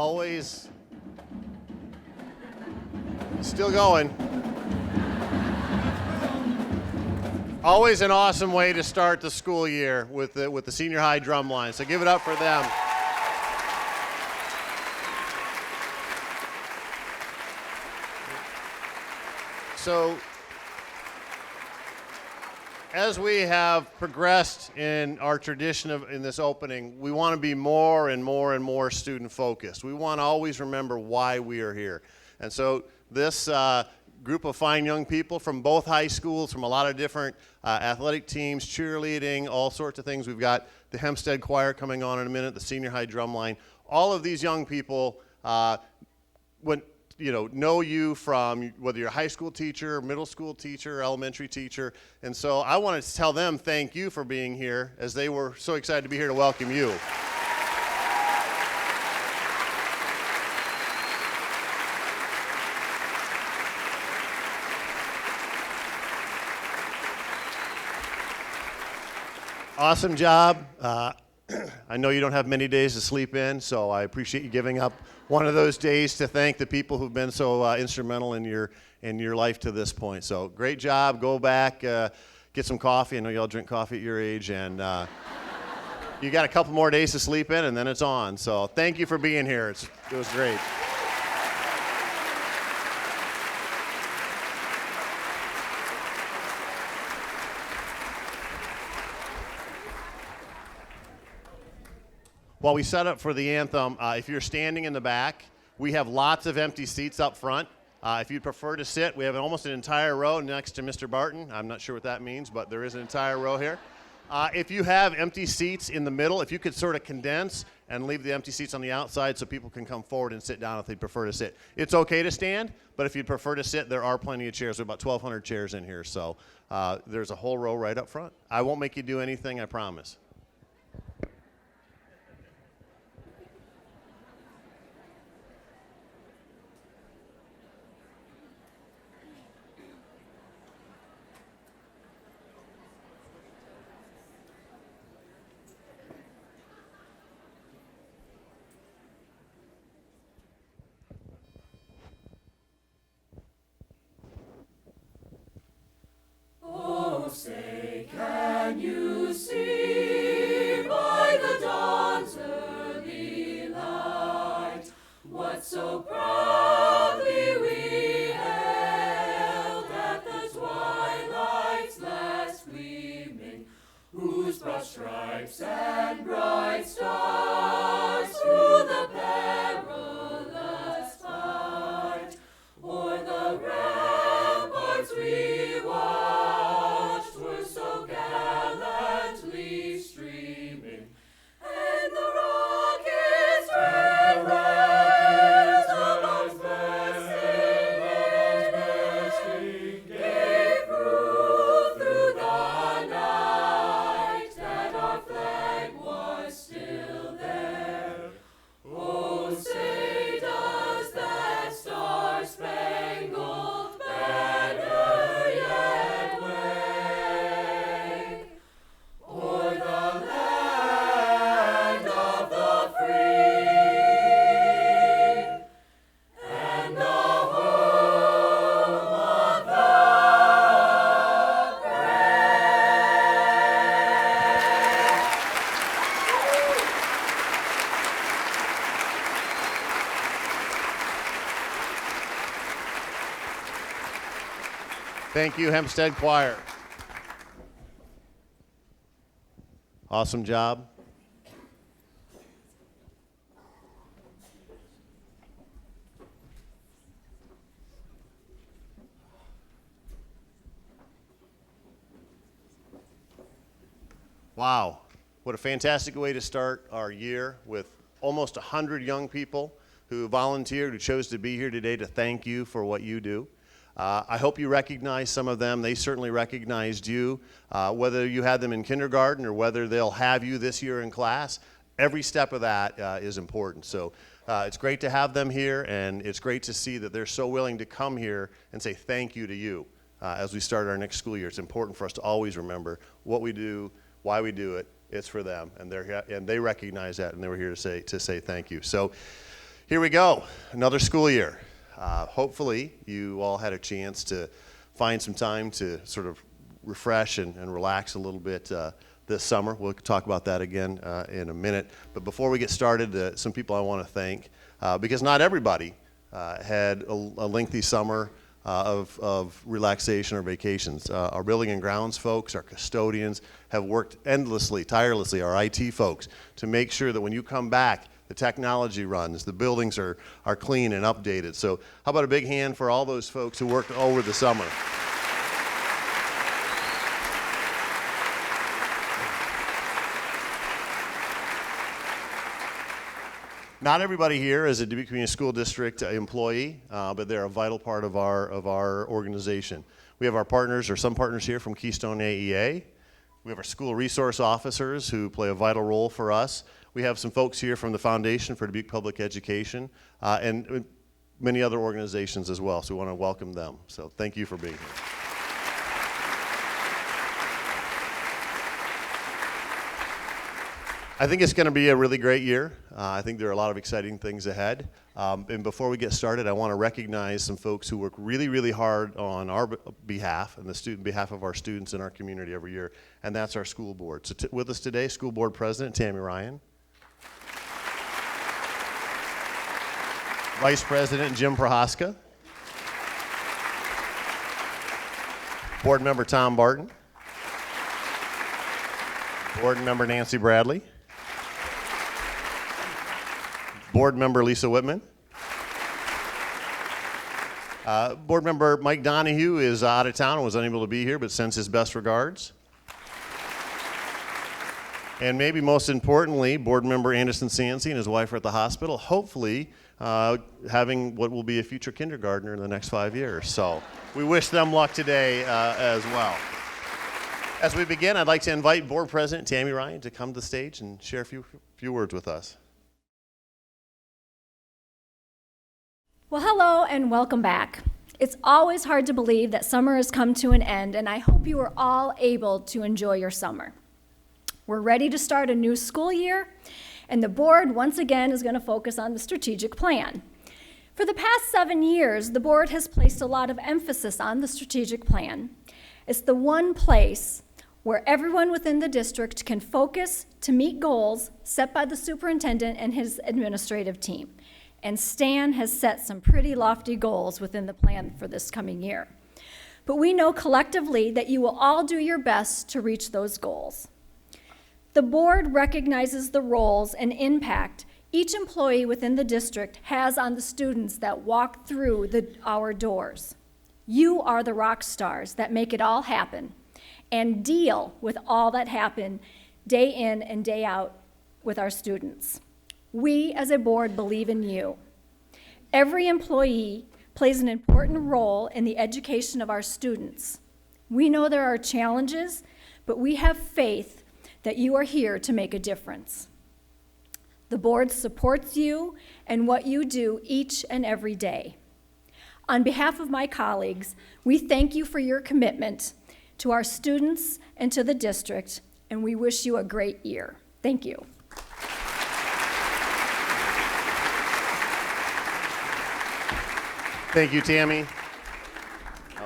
always still going. Always an awesome way to start the school year with the senior high drum line. So give it up for them. So as we have progressed in our tradition in this opening, we want to be more and more and more student focused. We want to always remember why we are here. And so this group of fine young people from both high schools, from a lot of different athletic teams, cheerleading, all sorts of things. We've got the Hempstead Choir coming on in a minute, the senior high drum line. All of these young people know you from whether you're a high school teacher, middle school teacher, elementary teacher. And so I wanted to tell them thank you for being here, as they were so excited to be here to welcome you. Awesome job. I know you don't have many days to sleep in, so I appreciate you giving up one of those days to thank the people who've been so instrumental in your life to this point. So great job. Go back, get some coffee. I know you all drink coffee at your age, and you got a couple more days to sleep in, and then it's on. So thank you for being here. It was great. While we set up for the anthem, if you're standing in the back, we have lots of empty seats up front. If you'd prefer to sit, we have almost an entire row next to Mr. Barton. I'm not sure what that means, but there is an entire row here. If you have empty seats in the middle, if you could sort of condense and leave the empty seats on the outside so people can come forward and sit down if they'd prefer to sit. It's okay to stand, but if you'd prefer to sit, there are plenty of chairs. There are about 1,200 chairs in here, so there's a whole row right up front. I won't make you do anything, I promise. Say, can you see by the dawn's early light what so proudly we hailed at the twilight's last gleaming, whose broad stripes and bright stars through the perilous fight o'er the ramparts we watched were so gallantly streaming, and the rockets' red flares amongst blessing gave proof through the night that our flag was still there. Oh, say does that star-spangled banner yet wave o'er the land of the free and the home of the Thank you, Hempstead Choir. Awesome job. Wow, what a fantastic way to start our year with almost 100 young people who volunteered, who chose to be here today to thank you for what you do. I hope you recognize some of them. They certainly recognized you. Whether you had them in kindergarten or whether they'll have you this year in class, every step of that is important. So it's great to have them here, and it's great to see that they're so willing to come here and say thank you to you as we start our next school year. It's important for us to always remember what we do, why we do it. It's for them, and they recognize that, and they were here to say thank you. So, Here we go, another school year. Hopefully, you all had a chance to find some time to sort of refresh and relax a little bit this summer. We'll talk about that again in a minute. But before we get started, some people I want to thank, because not everybody had a lengthy summer of relaxation or vacations. Our building and grounds folks, our custodians have worked endlessly, tirelessly, our IT folks, to make sure that when you come back, the technology runs, the buildings are clean and updated. So how about a big hand for all those folks who worked over the summer? Not everybody here is a Dubuque Community School District employee, but they're a vital part of our organization. We have our partners, or some partners here from Keystone AEA. We have our school resource officers who play a vital role for us. We have some folks here from the Foundation for Dubuque Public Education, and many other organizations as well, so we want to welcome them. So thank you for being here. I think it's going to be a really great year. I think there are a lot of exciting things ahead. And before we get started, I want to recognize some folks who work really, really hard on our behalf and behalf of our students in our community every year, and that's our school board. So with us today, School Board President Tammy Ryan. Vice President Jim Prohaska. Board Member Tom Barton. Board Member Nancy Bradley. Board Member Lisa Whitman. Board Member Mike Donahue is out of town and was unable to be here, but sends his best regards. And maybe most importantly, Board Member Anderson Sansi and his wife are at the hospital, hopefully having what will be a future kindergartner in the next 5 years. So we wish them luck today as well. As we begin, I'd like to invite Board President Tammy Ryan to come to the stage and share a few words with us. Well, hello and welcome back. It's always hard to believe that summer has come to an end, and I hope you are all able to enjoy your summer. We're ready to start a new school year, and the board once again is going to focus on the strategic plan. For the past 7 years, the board has placed a lot of emphasis on the strategic plan. It's the one place where everyone within the district can focus to meet goals set by the superintendent and his administrative team. And Stan has set some pretty lofty goals within the plan for this coming year. But we know collectively that you will all do your best to reach those goals. The board recognizes the roles and impact each employee within the district has on the students that walk through our doors. You are the rock stars that make it all happen and deal with all that happen day in and day out with our students. We, as a board, believe in you. Every employee plays an important role in the education of our students. We know there are challenges, but we have faith that you are here to make a difference. The board supports you and what you do each and every day. On behalf of my colleagues, we thank you for your commitment to our students and to the district, and we wish you a great year. Thank you. Thank you, Tammy.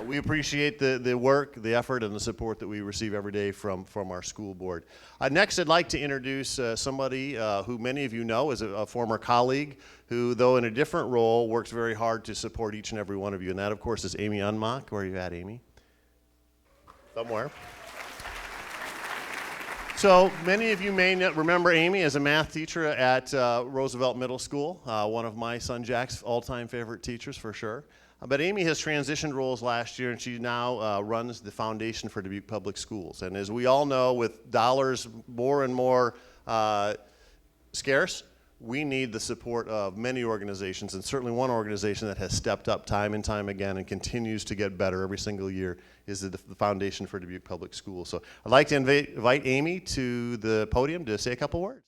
We appreciate the work, the effort, and the support that we receive every day from our school board. Next, I'd like to introduce somebody who many of you know is a former colleague who, though in a different role, works very hard to support each and every one of you, and that, of course, is Amy Unmock. Where are you at, Amy? Somewhere. So many of you may remember Amy as a math teacher at Roosevelt Middle School, one of my son Jack's all-time favorite teachers for sure. But Amy has transitioned roles last year, and she now runs the Foundation for Dubuque Public Schools. And as we all know, with dollars more and more scarce, we need the support of many organizations, and certainly one organization that has stepped up time and time again and continues to get better every single year is the Foundation for Dubuque Public Schools. So I'd like to invite Amy to the podium to say a couple words.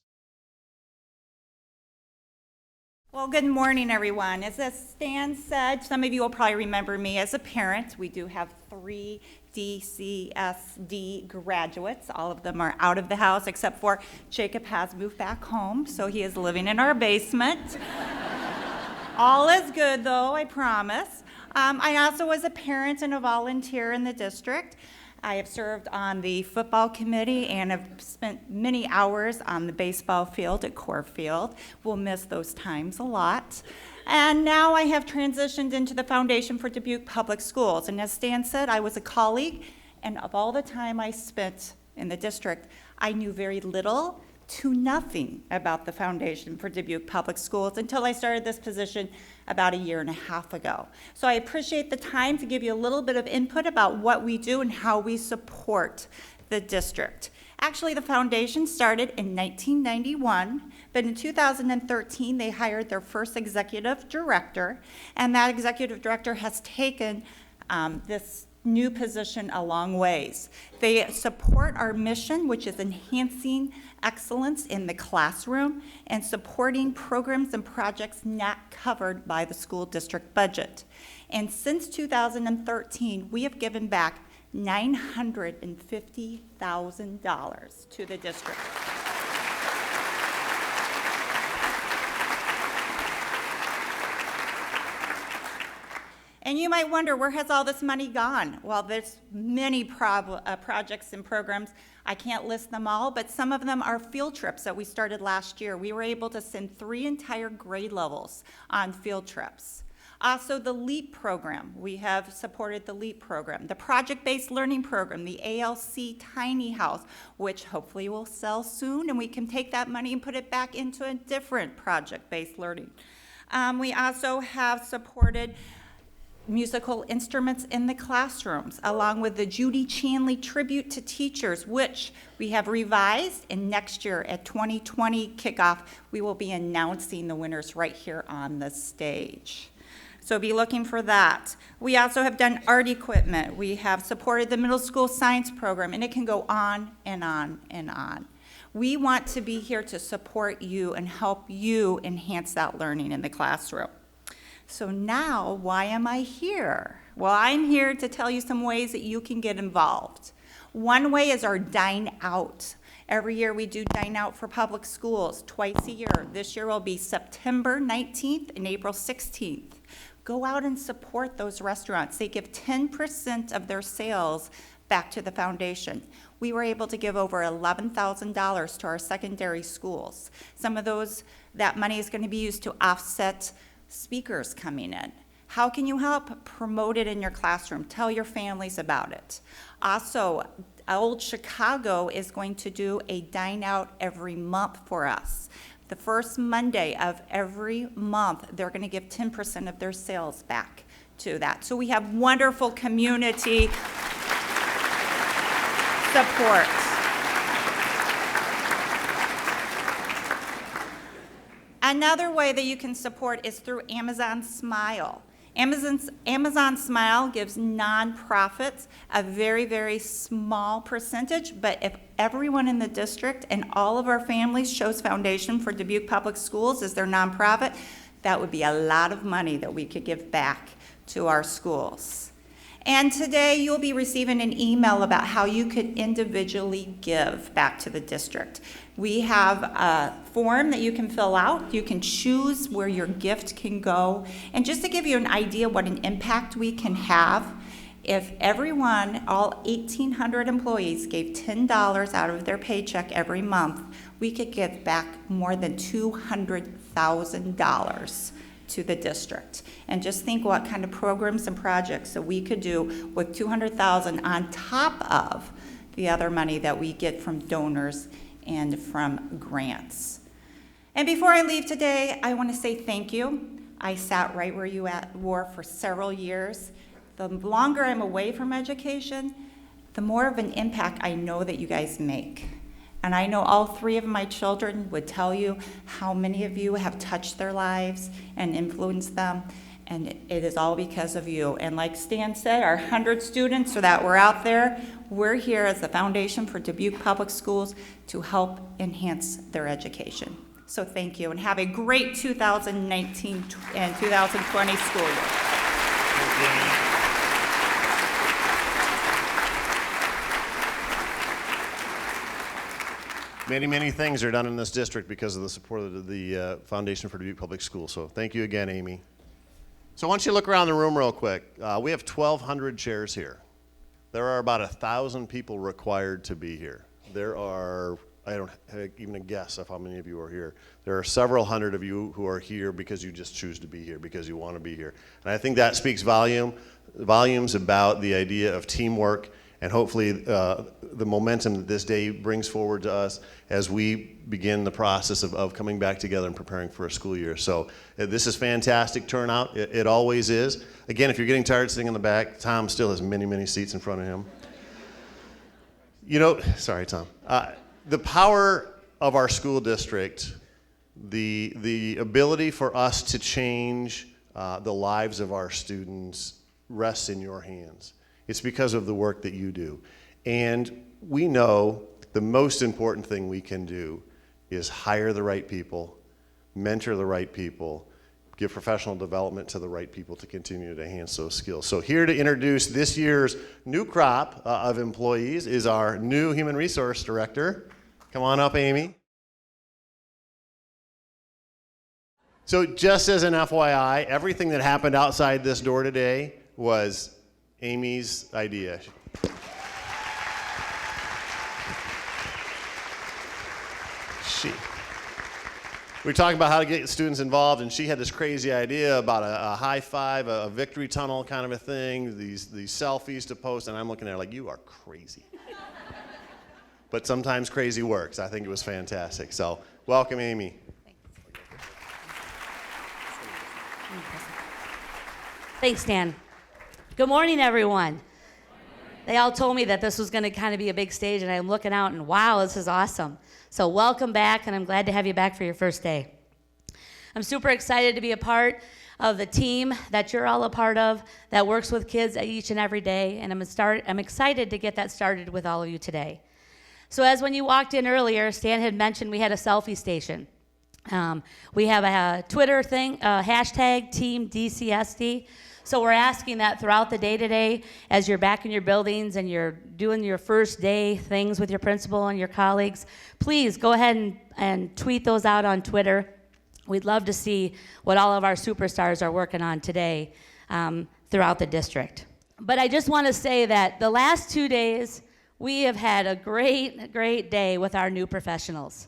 Well, good morning, everyone. As Stan said, some of you will probably remember me as a parent. We do have 3 DCSD graduates. All of them are out of the house, except for Jacob has moved back home, so he is living in our basement. All is good, though, I promise. I also was a parent and a volunteer in the district. I have served on the football committee and have spent many hours on the baseball field at Corfield. We'll miss those times a lot. And now I have transitioned into the Foundation for Dubuque Public Schools. And as Stan said, I was a colleague, and of all the time I spent in the district, I knew very little to nothing about the Foundation for Dubuque Public Schools until I started this position about a year and a half ago. So I appreciate the time to give you a little bit of input about what we do and how we support the district. Actually, the foundation started in 1991, but in 2013 they hired their first executive director, and that executive director has taken this new position a long ways. They support our mission, which is enhancing excellence in the classroom and supporting programs and projects not covered by the school district budget. And since 2013, we have given back $950,000 to the district. And you might wonder, where has all this money gone? Well, there's many projects and programs. I can't list them all, but some of them are field trips that we started last year. We were able to send 3 entire grade levels on field trips. Also, the LEAP program. We have supported the LEAP program. The project-based learning program, the ALC Tiny House, which hopefully will sell soon, and we can take that money and put it back into a different project-based learning. We also have supported musical instruments in the classrooms, along with the Judy Chanley Tribute to Teachers, which we have revised, and next year at 2020 kickoff, we will be announcing the winners right here on the stage. So be looking for that. We also have done art equipment. We have supported the middle school science program, and it can go on and on and on. We want to be here to support you and help you enhance that learning in the classroom. So now, why am I here? Well, I'm here to tell you some ways that you can get involved. One way is our Dine Out. Every year we do Dine Out for public schools, twice a year. This year will be September 19th and April 16th. Go out and support those restaurants. They give 10% of their sales back to the foundation. We were able to give over $11,000 to our secondary schools. Some of that money is going to be used to offset speakers coming in. How can you help? Promote it in your classroom. Tell your families about it. Also, Old Chicago is going to do a Dine Out every month for us. The first Monday of every month, they're going to give 10% of their sales back to that. So we have wonderful community support. Another way that you can support is through Amazon Smile. Amazon Smile gives nonprofits a very, very small percentage, but if everyone in the district and all of our families chose Foundation for Dubuque Public Schools as their nonprofit, that would be a lot of money that we could give back to our schools. And today you'll be receiving an email about how you could individually give back to the district. We have a form that you can fill out. You can choose where your gift can go. And just to give you an idea what an impact we can have, if everyone, all 1,800 employees, gave $10 out of their paycheck every month, we could give back more than $200,000 to the district. And just think what kind of programs and projects that we could do with $200,000 on top of the other money that we get from donors and from grants. And before I leave today, I want to say thank you. I sat right where you were for several years. The longer I'm away from education, the more of an impact I know that you guys make. And I know all 3 of my children would tell you how many of you have touched their lives and influenced them, and it is all because of you. And like Stan said, our 100 students that were out there, we're here as the Foundation for Dubuque Public Schools to help enhance their education. So thank you, and have a great 2019 and 2020 school year. Many, many things are done in this district because of the support of the Foundation for Dubuque Public Schools. So thank you again, Amy. So once you look around the room real quick, we have 1,200 chairs here. There are about 1,000 people required to be here. There are, I don't have even a guess of how many of you are here. There are several hundred of you who are here because you just choose to be here, because you want to be here. And I think that speaks volumes about the idea of teamwork and hopefully the momentum that this day brings forward to us as we begin the process of coming back together and preparing for a school year. So this is fantastic turnout. It always is. Again, if you're getting tired sitting in the back, Tom still has many, many seats in front of him. You know, sorry, Tom. The power of our school district, the ability for us to change the lives of our students rests in your hands. It's because of the work that you do. And we know the most important thing we can do is hire the right people, mentor the right people, give professional development to the right people to continue to enhance those skills. So here to introduce this year's new crop of employees is our new Human Resource Director. Come on up, Amy. So just as an FYI, everything that happened outside this door today was Amy's idea. We were talking about how to get students involved, and she had this crazy idea about a high five, a victory tunnel kind of a thing, these selfies to post, and I'm looking at her like, you are crazy. But sometimes crazy works. I think it was fantastic. So welcome, Amy. Thanks, Dan. Good morning, everyone. They all told me that this was going to kind of be a big stage, and I'm looking out, and wow, this is awesome. So welcome back, and I'm glad to have you back for your first day. I'm super excited to be a part of the team that you're all a part of that works with kids each and every day, and I'm excited to get that started with all of you today. So as when you walked in earlier, Stan had mentioned we had a selfie station. We have a Twitter thing, hashtag Team DCSD. So we're asking that throughout the day today, as you're back in your buildings and you're doing your first day things with your principal and your colleagues, please go ahead and tweet those out on Twitter. We'd love to see what all of our superstars are working on today throughout the district. But I just want to say that the last 2 days, we have had a great, great day with our new professionals.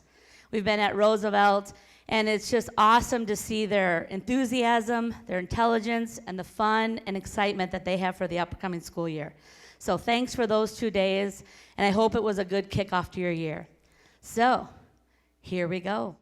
We've been at Roosevelt, and it's just awesome to see their enthusiasm, their intelligence, and the fun and excitement that they have for the upcoming school year. So thanks for those 2 days, and I hope it was a good kickoff to your year. So, here we go.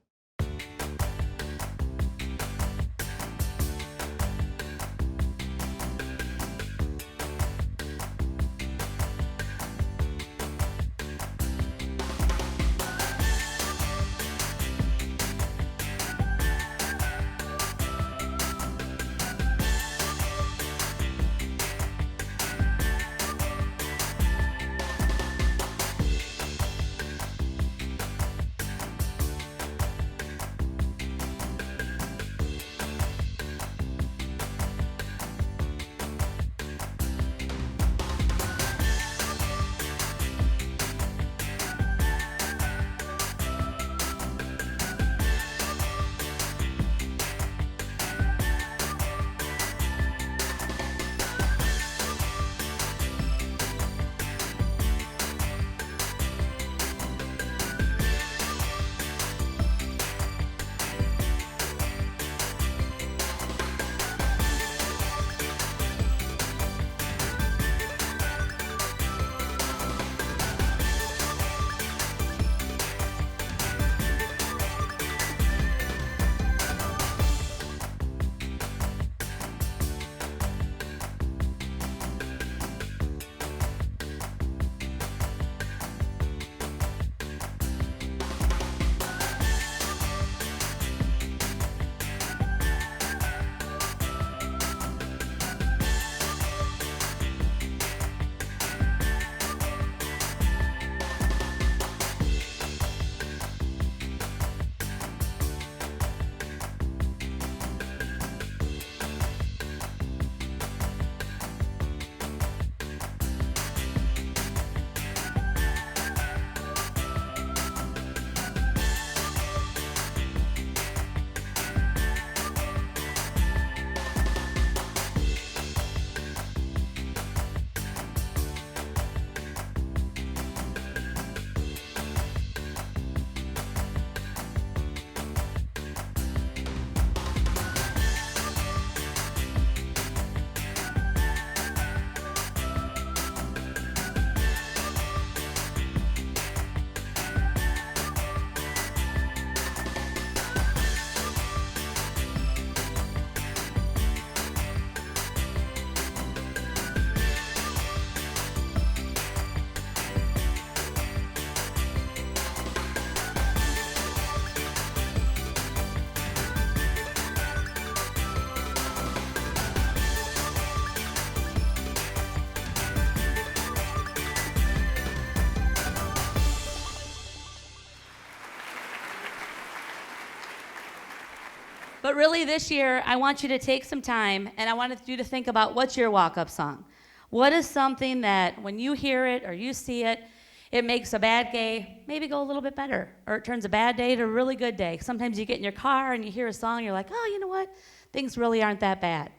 But really this year, I want you to take some time and I want you to think about what's your walk-up song. What is something that when you hear it or you see it, it makes a bad day maybe go a little bit better, or it turns a bad day to a really good day. Sometimes you get in your car and you hear a song and you're like, oh, you know what? Things really aren't that bad.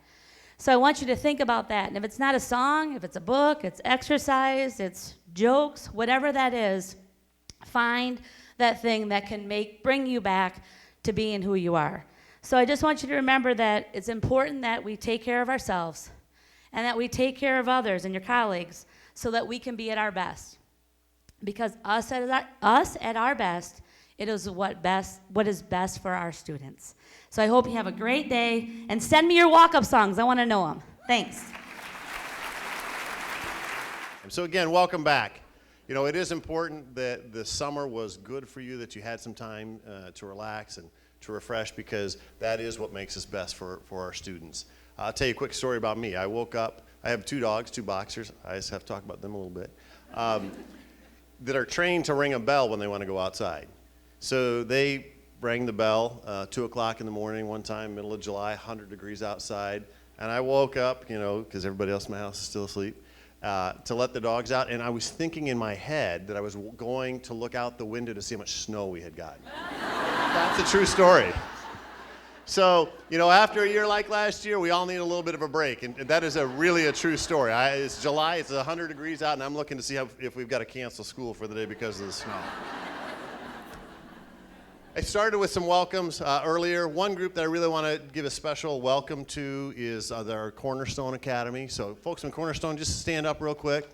So I want you to think about that. And if it's not a song, if it's a book, it's exercise, it's jokes, whatever that is, find that thing that can bring you back to being who you are. So I just want you to remember that it's important that we take care of ourselves and that we take care of others and your colleagues so that we can be at our best. Because us at our best, it is what is best for our students. So I hope you have a great day, and send me your walk-up songs. I want to know them. Thanks. So again, welcome back. You know, it is important that the summer was good for you, that you had some time to relax and to refresh, because that is what makes us best for our students. I'll tell you a quick story about me. I woke up, I have 2 dogs, 2 boxers. I just have to talk about them a little bit. That are trained to ring a bell when they want to go outside. So they rang the bell 2 o'clock in the morning one time, middle of July, 100 degrees outside. And I woke up, you know, because everybody else in my house is still asleep, to let the dogs out. And I was thinking in my head that I was going to look out the window to see how much snow we had gotten. That's a true story. So, you know, after a year like last year, we all need a little bit of a break. And that is really a true story. It's July, it's 100 degrees out, and I'm looking to see if we've got to cancel school for the day because of the snow. I started with some welcomes earlier. One group that I really want to give a special welcome to is our Cornerstone Academy. So folks from Cornerstone, just stand up real quick.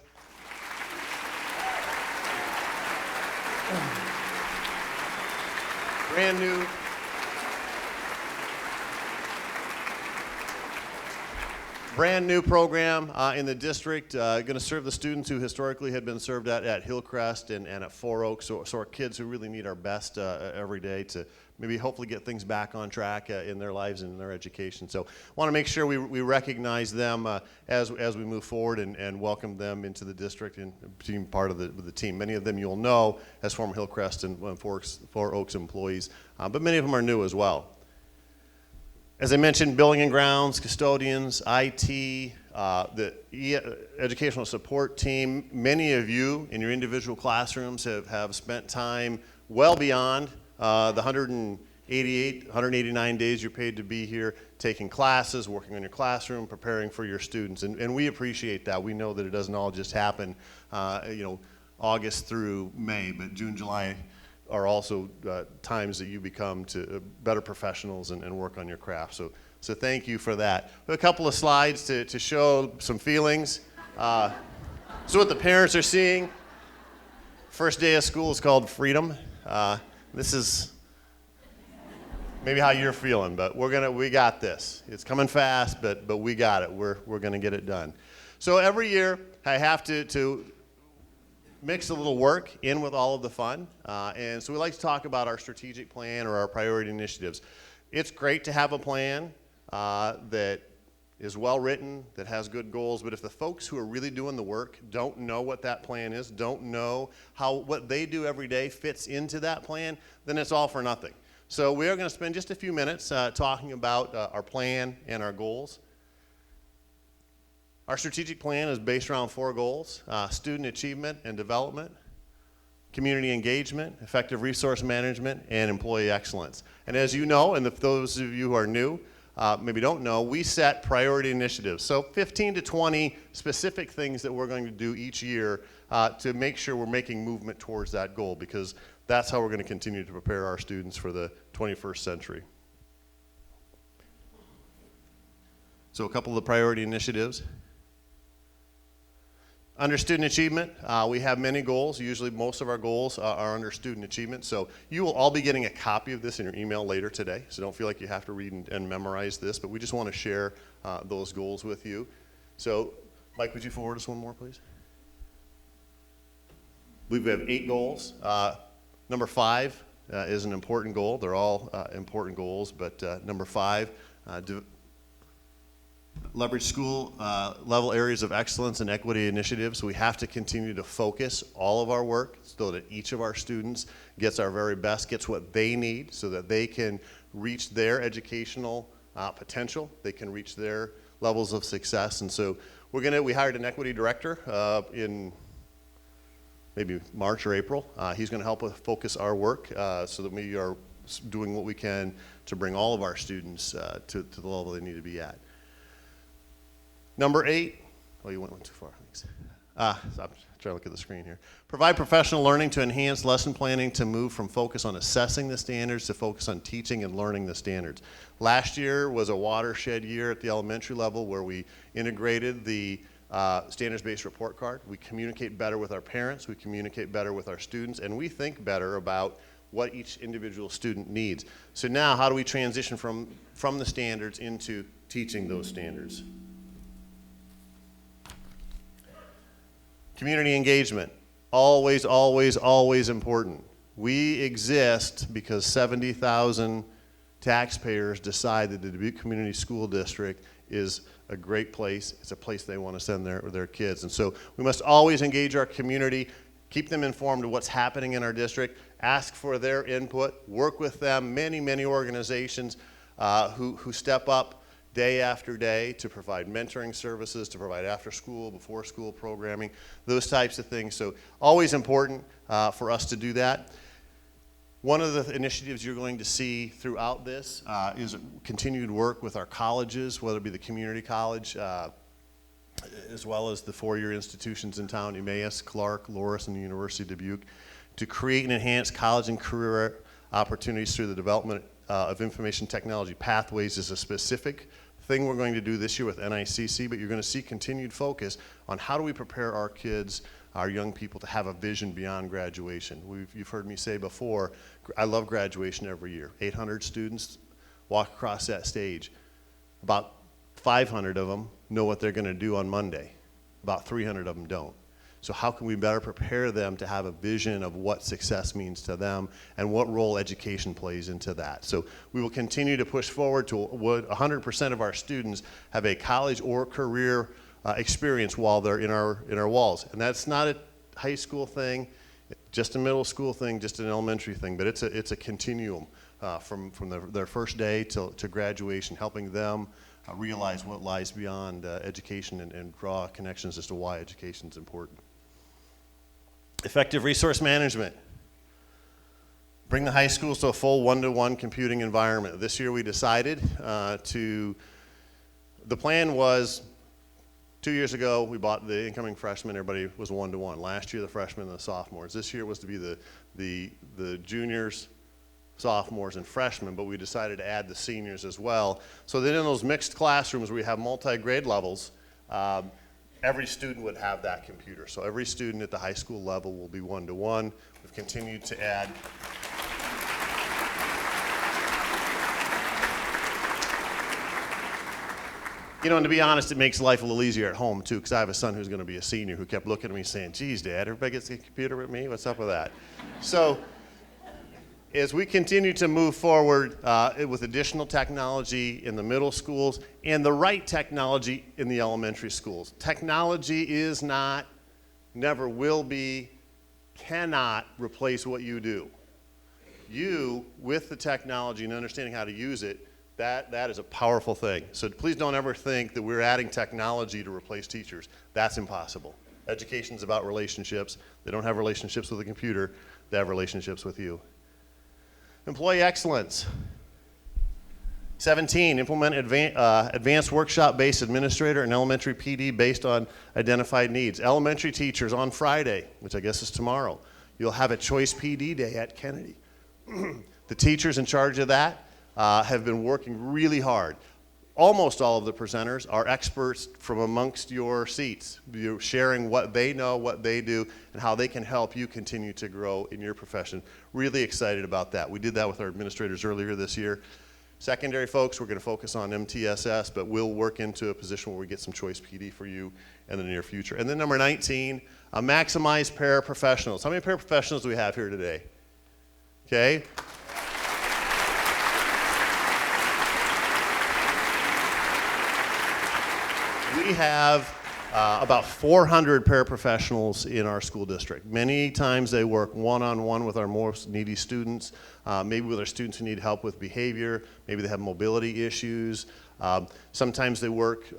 Brand new program in the district, going to serve the students who historically had been served at Hillcrest and at 4 Oaks, so our kids who really need our best every day to maybe hopefully get things back on track in their lives and in their education. So want to make sure we recognize them as we move forward and welcome them into the district and being part of the team. Many of them you'll know as former Hillcrest and 4 Oaks employees, but many of them are new as well. As I mentioned, building and grounds, custodians, IT, the educational support team, many of you in your individual classrooms have spent time well beyond the 189 days you're paid to be here, taking classes, working on your classroom, preparing for your students. And we appreciate that. We know that it doesn't all just happen, August through May, but June, July, are also times that you become better professionals and work on your craft. So thank you for that. A couple of slides to show some feelings. So what the parents are seeing, first day of school is called freedom. This is maybe how you're feeling, but we got this. It's coming fast, but we got it. We're gonna get it done. So every year I have to mix a little work in with all of the fun. And so we like to talk about our strategic plan or our priority initiatives. It's great to have a plan that is well written, that has good goals, but if the folks who are really doing the work don't know what that plan is, don't know how what they do every day fits into that plan, then it's all for nothing. So we are going to spend just a few minutes talking about our plan and our goals. Our strategic plan is based around 4 goals: student achievement and development, community engagement, effective resource management, and employee excellence. And as you know, and if those of you who are new maybe don't know, we set priority initiatives. So 15 to 20 specific things that we're going to do each year to make sure we're making movement towards that goal, because that's how we're going to continue to prepare our students for the 21st century. So a couple of the priority initiatives. Under student achievement, we have many goals. Usually most of our goals are under student achievement. So you will all be getting a copy of this in your email later today. So don't feel like you have to read and memorize this, but we just want to share those goals with you. So Mike, would you forward us one more, please? I believe we have 8 goals. Number 5 is an important goal. They're all important goals, but number 5, leverage school level areas of excellence and equity initiatives. We have to continue to focus all of our work so that each of our students gets our very best, gets what they need so that they can reach their educational potential. They can reach their levels of success. And so we hired an equity director in maybe March or April. He's going to help us focus our work so that we are doing what we can to bring all of our students to the level they need to be at. Number 8, oh, you went one too far, thanks. I'm trying to look at the screen here. Provide professional learning to enhance lesson planning to move from focus on assessing the standards to focus on teaching and learning the standards. Last year was a watershed year at the elementary level where we integrated the standards-based report card. We communicate better with our parents, we communicate better with our students, and we think better about what each individual student needs. So now, how do we transition from the standards into teaching those standards? Community engagement, always, always, always important. We exist because 70,000 taxpayers decide that the Dubuque Community School District is a great place. It's a place they want to send their kids. And so we must always engage our community, keep them informed of what's happening in our district, ask for their input, work with them. Many, many organizations who step up day after day to provide mentoring services, to provide after school, before school programming, those types of things. So always important for us to do that. One of the initiatives you're going to see throughout this is continued work with our colleges, whether it be the community college, as well as the four-year institutions in town, Emmaus, Clark, Loras, and the University of Dubuque, to create and enhance college and career opportunities through the development of information technology pathways is a specific thing we're going to do this year with NICC, but you're going to see continued focus on how do we prepare our kids, our young people, to have a vision beyond graduation. You've heard me say before, I love graduation every year. 800 students walk across that stage. About 500 of them know what they're going to do on Monday. About 300 of them don't. So how can we better prepare them to have a vision of what success means to them and what role education plays into that? So we will continue to push forward to what 100% of our students have a college or career experience while they're in our walls. And that's not a high school thing, just a middle school thing, just an elementary thing, but it's a continuum from their first day to graduation, helping them realize what lies beyond education and draw connections as to why education is important. Effective resource management. Bring the high schools to a full one-to-one computing environment. This year we decided the plan was 2 years ago we bought the incoming freshmen, everybody was one-to-one. Last year the freshmen and the sophomores. This year was to be the juniors, sophomores, and freshmen, but we decided to add the seniors as well. So then in those mixed classrooms where we have multi-grade levels, every student would have that computer. So every student at the high school level will be one-to-one. We've continued to add. You know, and to be honest, it makes life a little easier at home too, because I have a son who's going to be a senior who kept looking at me saying, geez, Dad, everybody gets a computer with me? What's up with that? So as we continue to move forward with additional technology in the middle schools and the right technology in the elementary schools. Technology is not, never will be, cannot replace what you do. You, with the technology and understanding how to use it, that is a powerful thing. So please don't ever think that we're adding technology to replace teachers. That's impossible. Education is about relationships. They don't have relationships with a computer. They have relationships with you. Employee excellence. 17, implement advanced workshop-based administrator and elementary PD based on identified needs. Elementary teachers on Friday, which I guess is tomorrow, you'll have a choice PD day at Kennedy. The teachers in charge of that have been working really hard. Almost all of the presenters are experts from amongst your seats. You're sharing what they know, what they do, and how they can help you continue to grow in your profession. Really excited about that. We did that with our administrators earlier this year. Secondary folks, we're going to focus on MTSS, but we'll work into a position where we get some choice PD for you in the near future. And then number 19, maximize paraprofessionals. How many paraprofessionals do we have here today? Okay. We have about 400 paraprofessionals in our school district. Many times they work one-on-one with our most needy students, maybe with our students who need help with behavior, maybe they have mobility issues. Sometimes they work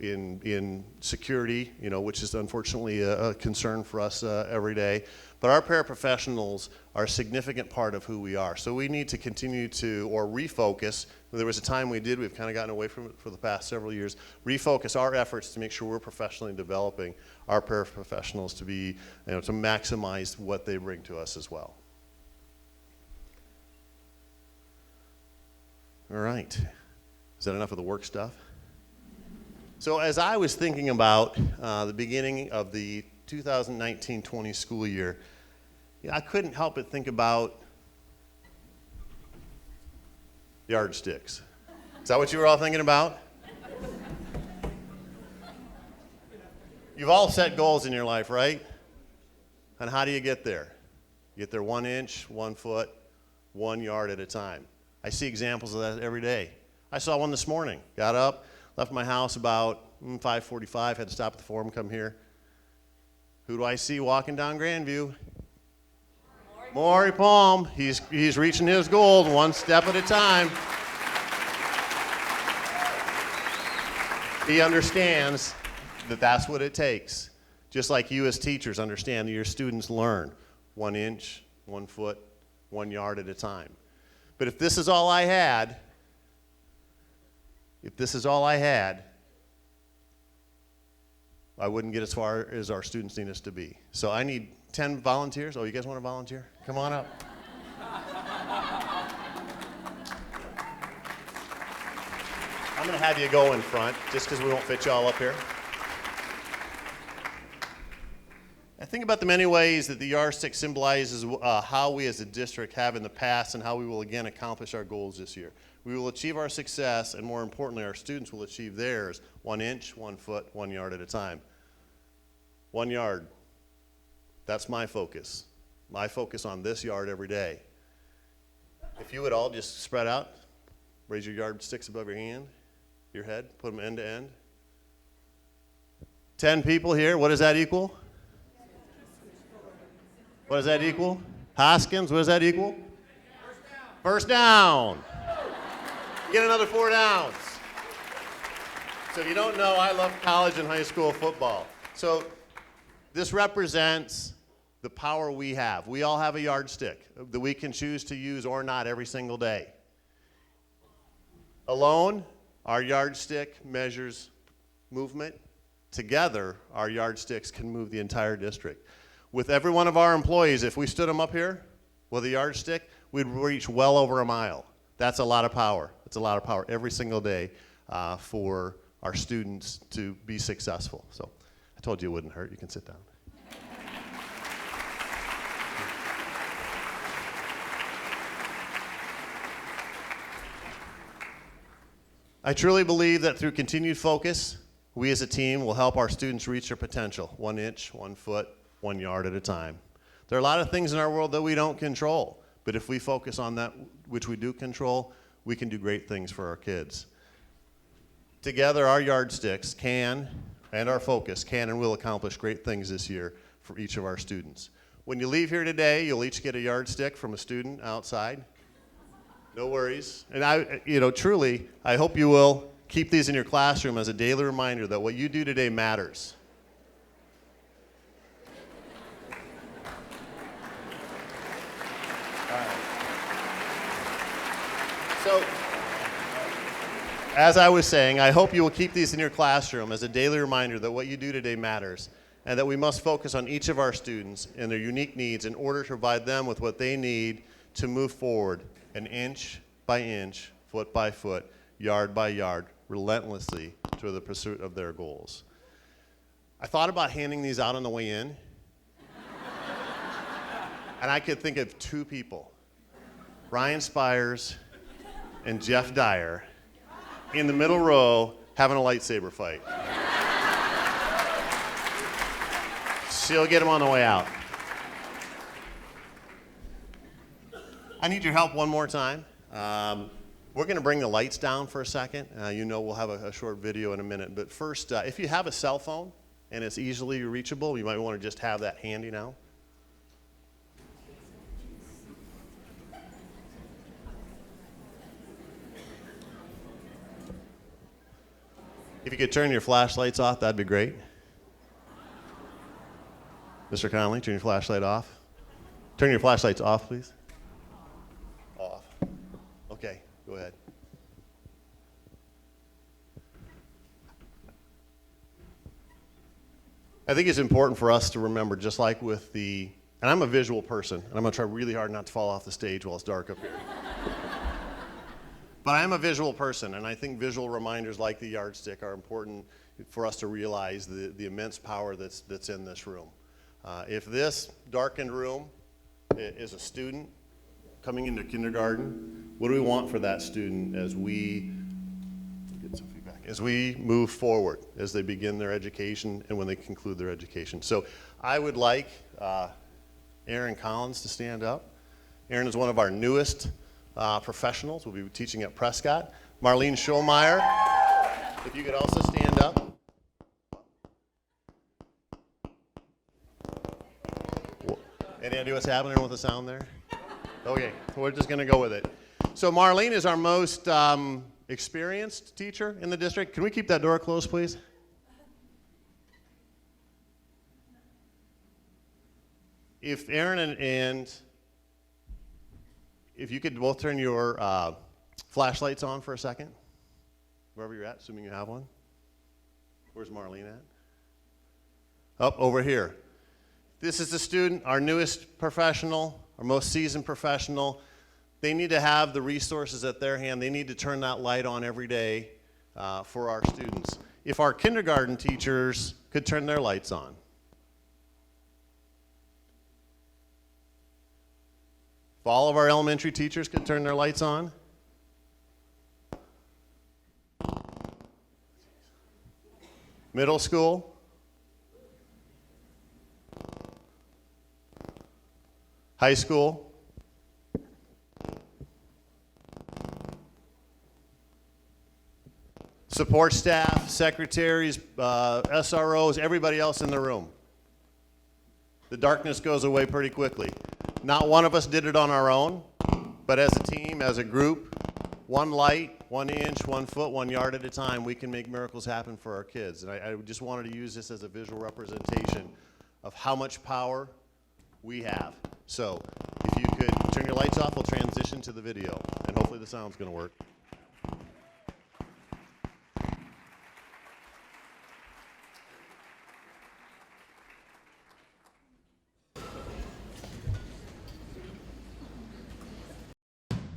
in security, which is unfortunately a concern for us every day. But our paraprofessionals are a significant part of who we are. So we need to continue to, or refocus. There was a time we've kind of gotten away from it for the past several years, refocus our efforts to make sure we're professionally developing our paraprofessionals to be, to maximize what they bring to us as well. All right. Is that enough of the work stuff? So as I was thinking about the beginning of the 2019-20 school year, I couldn't help but think about yardsticks. Is that what you were all thinking about? You've all set goals in your life, right? And how do you get there? You get there 1 inch, 1 foot, 1 yard at a time. I see examples of that every day. I saw one this morning. Got up, left my house about 5:45, had to stop at the forum, come here. Who do I see walking down Grandview? Maury Palm. He's reaching his goals 1 step at a time. He understands that that's what it takes. Just like you as teachers understand that your students learn 1 inch, 1 foot, 1 yard at a time. But if this is all I had, I wouldn't get as far as our students need us to be. So I need 10 volunteers. Oh, you guys want to volunteer? Come on up. I'm going to have you go in front, just because we won't fit you all up here. I think about the many ways that the yardstick symbolizes how we as a district have in the past and how we will again accomplish our goals this year. We will achieve our success, and more importantly, our students will achieve theirs 1 inch, 1 foot, 1 yard at a time. 1 yard. That's my focus. My focus on this yard every day. If you would all just spread out, raise your yardsticks above your hand, your head, put them end to end. 10 people here. What does that equal? What does that equal? Hoskins, what does that equal? First down. Get another 4 downs. So if you don't know, I love college and high school football. So this represents the power we have. We all have a yardstick that we can choose to use or not every single day. Alone, our yardstick measures movement. Together, our yardsticks can move the entire district. With every one of our employees, if we stood them up here with a yardstick, we'd reach well over a mile. That's a lot of power. It's a lot of power every single day for our students to be successful. So I told you it wouldn't hurt. You can sit down. I truly believe that through continued focus, we as a team will help our students reach their potential, 1 inch, 1 foot, 1 yard at a time. There are a lot of things in our world that we don't control, but if we focus on that which we do control, we can do great things for our kids. Together, our yardsticks can, and our focus can and will accomplish great things this year for each of our students. When you leave here today, you'll each get a yardstick from a student outside. No worries. And truly, I hope you will keep these in your classroom as a daily reminder that what you do today matters. So, as I was saying, I hope you will keep these in your classroom as a daily reminder that what you do today matters, and that we must focus on each of our students and their unique needs in order to provide them with what they need to move forward, an inch by inch, foot by foot, yard by yard, relentlessly to the pursuit of their goals. I thought about handing these out on the way in, and I could think of 2 people, Ryan Spires and Jeff Dyer, in the middle row having a lightsaber fight. She'll get them on the way out. I need your help one more time. We're going to bring the lights down for a second. We'll have a short video in a minute. But first, if you have a cell phone, and it's easily reachable. You might want to just have that handy now. If you could turn your flashlights off, that'd be great. Mr. Conley, turn your flashlight off. Turn your flashlights off, please. Off. Okay, go ahead. I think it's important for us to remember, just like with and I'm a visual person, and I'm going to try really hard not to fall off the stage while it's dark up here. But I am a visual person, and I think visual reminders like the yardstick are important for us to realize the immense power that's in this room. If this darkened room is a student coming into kindergarten, what do we want for that student as we move forward, as they begin their education and when they conclude their education? So I would like Erin Collins to stand up. Erin is one of our newest professionals. We'll be teaching at Prescott. Marlene Schollmeyer, if you could also stand up. Any idea what's happening with the sound there? Okay, we're just going to go with it. So Marlene is our most experienced teacher in the district. Can we keep that door closed, please? If Erin and if you could both turn your flashlights on for a second, wherever you're at, assuming you have one. Where's Marlene at? Up over here. This is the student, our newest professional, our most seasoned professional. They need to have the resources at their hand. They need to turn that light on every day for our students. If our kindergarten teachers could turn their lights on. If all of our elementary teachers could turn their lights on. Middle school. High school. Support staff, secretaries, SROs, everybody else in the room. The darkness goes away pretty quickly. Not one of us did it on our own, but as a team, as a group, one light, 1 inch, 1 foot, 1 yard at a time, we can make miracles happen for our kids. And I just wanted to use this as a visual representation of how much power we have. So if you could turn your lights off, we'll transition to the video, and hopefully the sound's going to work.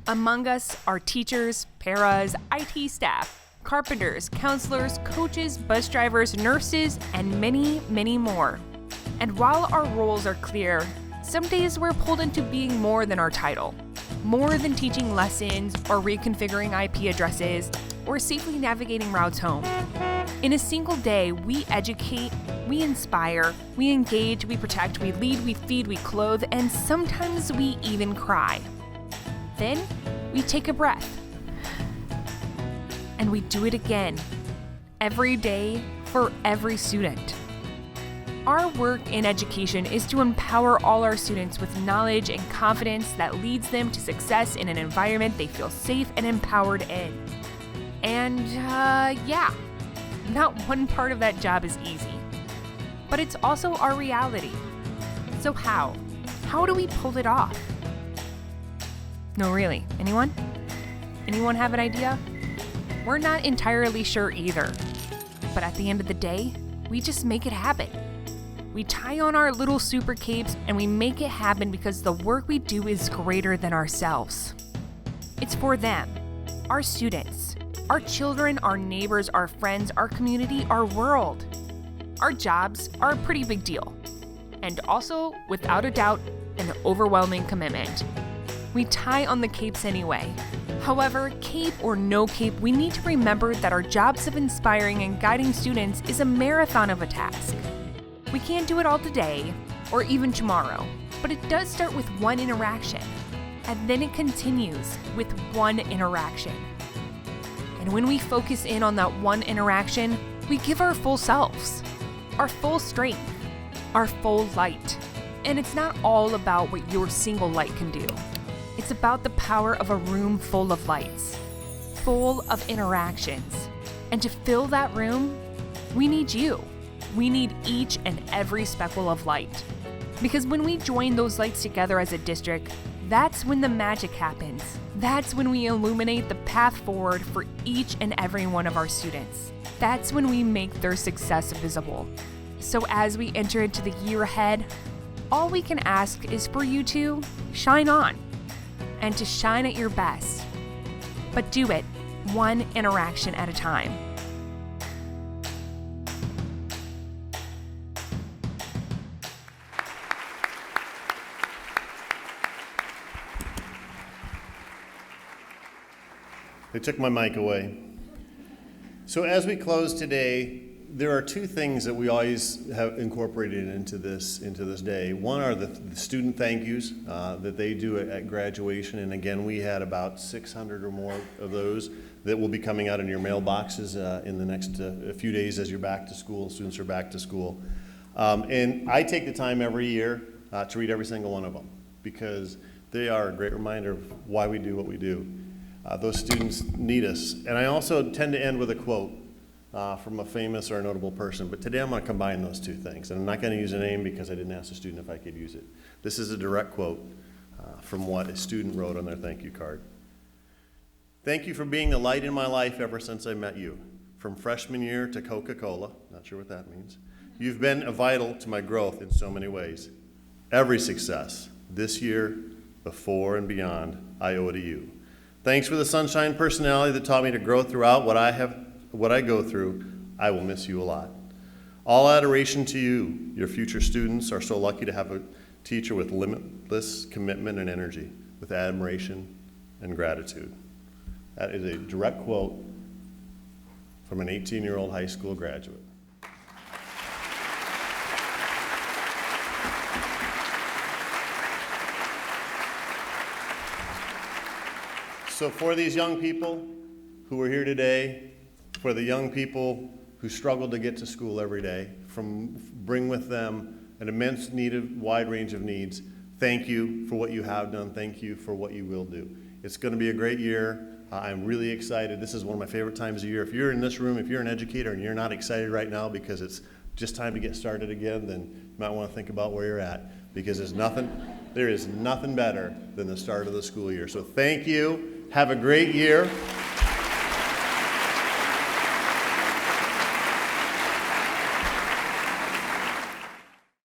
Among us are teachers, paras, IT staff, carpenters, counselors, coaches, bus drivers, nurses, and many, many more. And while our roles are clear, some days we're pulled into being more than our title. More than teaching lessons or reconfiguring IP addresses or safely navigating routes home. In a single day, we educate, we inspire, we engage, we protect, we lead, we feed, we clothe, and sometimes we even cry. Then we take a breath. And we do it again. Every day for every student. Our work in education is to empower all our students with knowledge and confidence that leads them to success in an environment they feel safe and empowered in. And yeah, not one part of that job is easy. But it's also our reality. So how? How do we pull it off? No, really, anyone? Anyone have an idea? We're not entirely sure either. But at the end of the day, we just make it happen. We tie on our little super capes and we make it happen because the work we do is greater than ourselves. It's for them, our students, our children, our neighbors, our friends, our community, our world. Our jobs are a pretty big deal. And also, without a doubt, an overwhelming commitment. We tie on the capes anyway. However, cape or no cape, we need to remember that our jobs of inspiring and guiding students is a marathon of a task. We can't do it all today, or even tomorrow, but it does start with one interaction, and then it continues with one interaction. And when we focus in on that one interaction, we give our full selves. our full strength, our full light. And it's not all about what your single light can do. It's about the power of a room full of lights, full of interactions. And to fill that room, we need you. We need each and every speckle of light. Because when we join those lights together as a district, that's when the magic happens. That's when we illuminate the path forward for each and every one of our students. That's when we make their success visible. So as we enter into the year ahead, all we can ask is for you to shine on and to shine at your best. But do it one interaction at a time. They took my mic away. So as we close today, there are two things that we always have incorporated into this day. One are the student thank yous that they do at graduation, and again, we had about 600 or more of those that will be coming out in your mailboxes in the next few days as you're back to school, students are back to school. And I take the time every year to read every single one of them because they are a great reminder of why we do what we do. Those students need us. And I also tend to end with a quote from a famous or a notable person, but today I'm going to combine those two things. And I'm not going to use a name because I didn't ask the student if I could use it. This is a direct quote from what a student wrote on their thank you card. Thank you for being the light in my life ever since I met you. From freshman year to Coca-Cola, not sure what that means. You've been vital to my growth in so many ways. Every success, this year, before and beyond, I owe to you. Thanks for the sunshine personality that taught me to grow throughout what I go through. I will miss you a lot. All adoration to you. Your future students are so lucky to have a teacher with limitless commitment and energy, with admiration and gratitude. That is a direct quote from an 18-year-old high school graduate. So for these young people who are here today, for the young people who struggle to get to school every day, bring with them an immense wide range of needs, thank you for what you have done. Thank you for what you will do. It's going to be a great year. I'm really excited. This is one of my favorite times of year. If you're in this room, if you're an educator and you're not excited right now because it's just time to get started again, then you might want to think about where you're at, because there is nothing better than the start of the school year. So thank you. Have a great year.